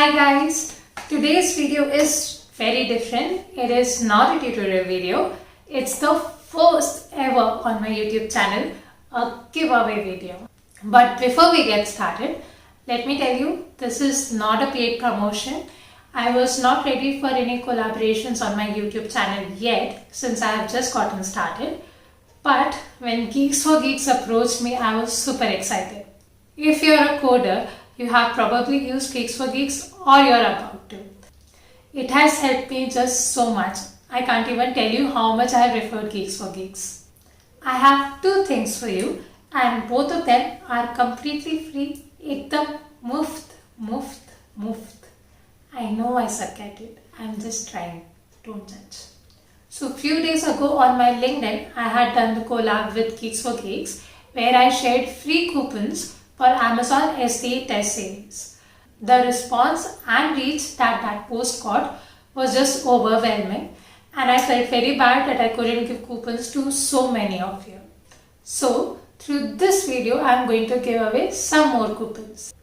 Hi guys, today's video is very different. It is not a tutorial video. It's the first ever on my YouTube channel, a giveaway video. But before we get started, let me tell you, this is not a paid promotion. I was not ready for any collaborations on my YouTube channel yet since I have just gotten started. But when Geeks for Geeks approached me, I was super excited. If you're a coder, you have probably used Geeks for Geeks or you're about to. It has helped me just so much. I can't even tell you how much I have referred Geeks for Geeks. I have two things for you and both of them are completely free. Ekdam muft. I know I suck at it. I'm just trying. Don't judge. So few days ago on my LinkedIn, I had done the collab with Geeks for Geeks where I shared free coupons for Amazon SDA test series. The response and reach that post got was just overwhelming and I felt very bad that I couldn't give coupons to so many of you. So through this video I am going to give away some more coupons.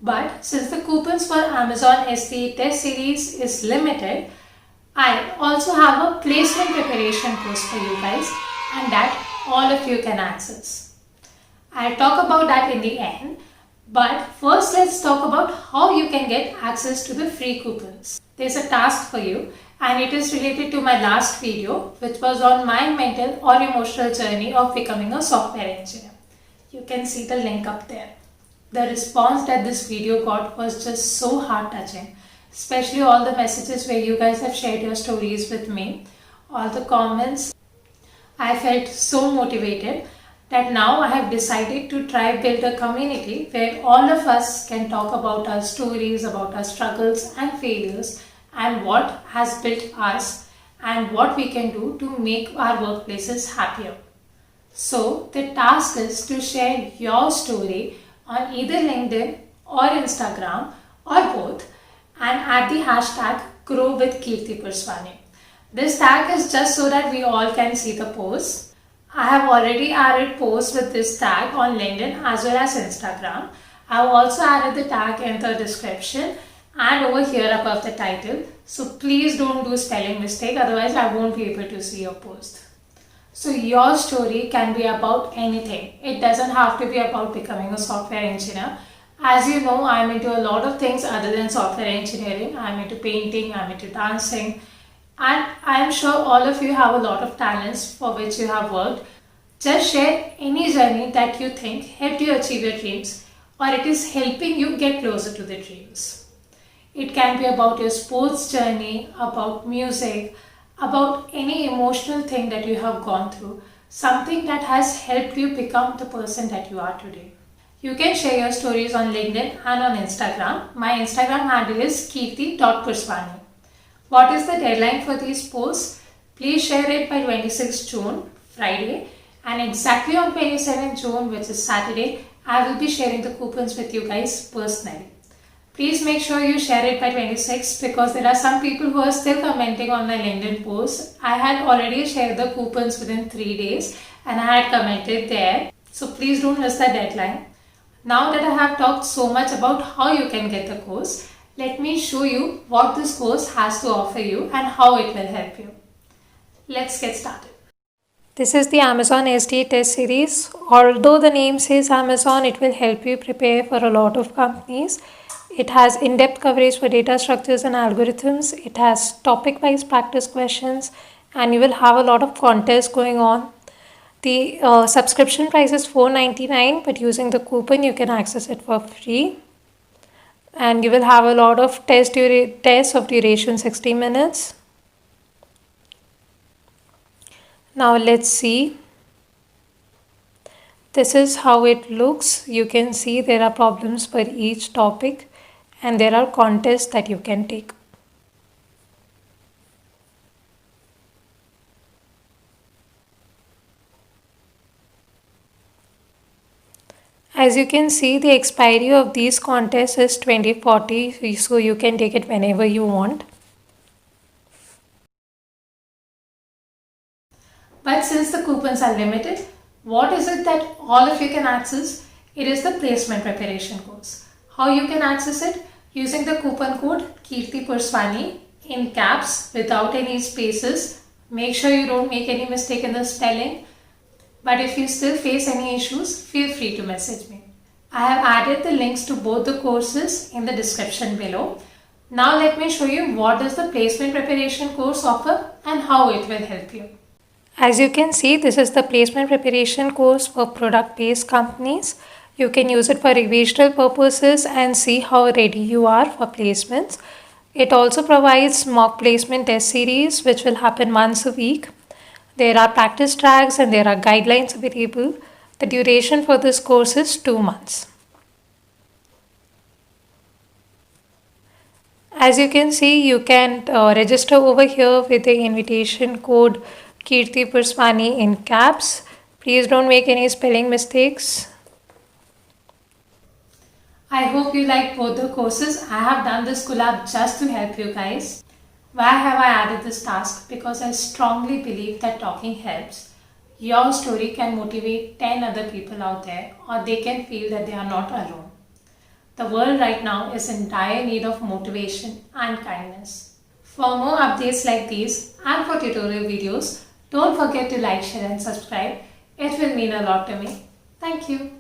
But since the coupons for Amazon SDA test series is limited, I also have a placement preparation course for you guys and that all of you can access. I'll talk about that in the end, but first let's talk about how you can get access to the free coupons. There's a task for you and it is related to my last video which was on my mental or emotional journey of becoming a software engineer. You can see the link up there. The response that this video got was just so heart touching, especially all the messages where you guys have shared your stories with me, all the comments. I felt so motivated that now I have decided to try build a community where all of us can talk about our stories, about our struggles and failures and what has built us and what we can do to make our workplaces happier. So the task is to share your story on either LinkedIn or Instagram or both and add the hashtag GrowWithKirti This tag is just so that we all can see the post. I have already added posts with this tag on LinkedIn as well as Instagram. I have also added the tag in the description and over here above the title. So please don't do spelling mistake, otherwise I won't be able to see your post. So your story can be about anything. It doesn't have to be about becoming a software engineer. As you know, I'm into a lot of things other than software engineering. I'm into painting, I'm into dancing. And I am sure all of you have a lot of talents for which you have worked. Just share any journey that you think helped you achieve your dreams or it is helping you get closer to the dreams. It can be about your sports journey, about music, about any emotional thing that you have gone through, something that has helped you become the person that you are today. You can share your stories on LinkedIn and on Instagram. My Instagram handle is kirti.purswani. What is the deadline for these posts? Please share it by 26 June, Friday, and exactly on 27 June, which is Saturday, I will be sharing the coupons with you guys personally. Please make sure you share it by 26 because there are some people who are still commenting on my LinkedIn post. I had already shared the coupons within 3 days and I had commented there. So please don't miss the deadline. Now that I have talked so much about how you can get the course, let me show you what this course has to offer you and how it will help you. Let's get started. This is the Amazon SDA test series. Although the name says Amazon, it will help you prepare for a lot of companies. It has in-depth coverage for data structures and algorithms. It has topic-wise practice questions and you will have a lot of contests going on. The subscription price is $4.99 but using the coupon you can access it for free. And you will have a lot of tests of duration 60 minutes. Now let's see. This is how it looks. You can see there are problems for each topic and there are contests that you can take. As you can see, the expiry of these contests is 2040, so you can take it whenever you want. But since the coupons are limited, what is it that all of you can access? It is the placement preparation course. How you can access it? using the coupon code Kirti Purswani in caps without any spaces. Make sure you don't make any mistake in the spelling. But if you still face any issues, feel free to message me. I have added the links to both the courses in the description below. Now let me show you what does the placement preparation course offer and how it will help you. As you can see, this is the placement preparation course for product-based companies. You can use it for revisional purposes and see how ready you are for placements. It also provides mock placement test series which will happen once a week. There are practice tracks and there are guidelines available. The duration for this course is 2 months. As you can see, you can register over here with the invitation code Kirti Purswani in caps. Please don't make any spelling mistakes. I hope you like both the courses. I have done this collab just to help you guys. Why have I added this task? Because I strongly believe that talking helps. Your story can motivate 10 other people out there, or they can feel that they are not alone. The world right now is in dire need of motivation and kindness. For more updates like these and for tutorial videos, don't forget to like, share and subscribe. It will mean a lot to me. Thank you.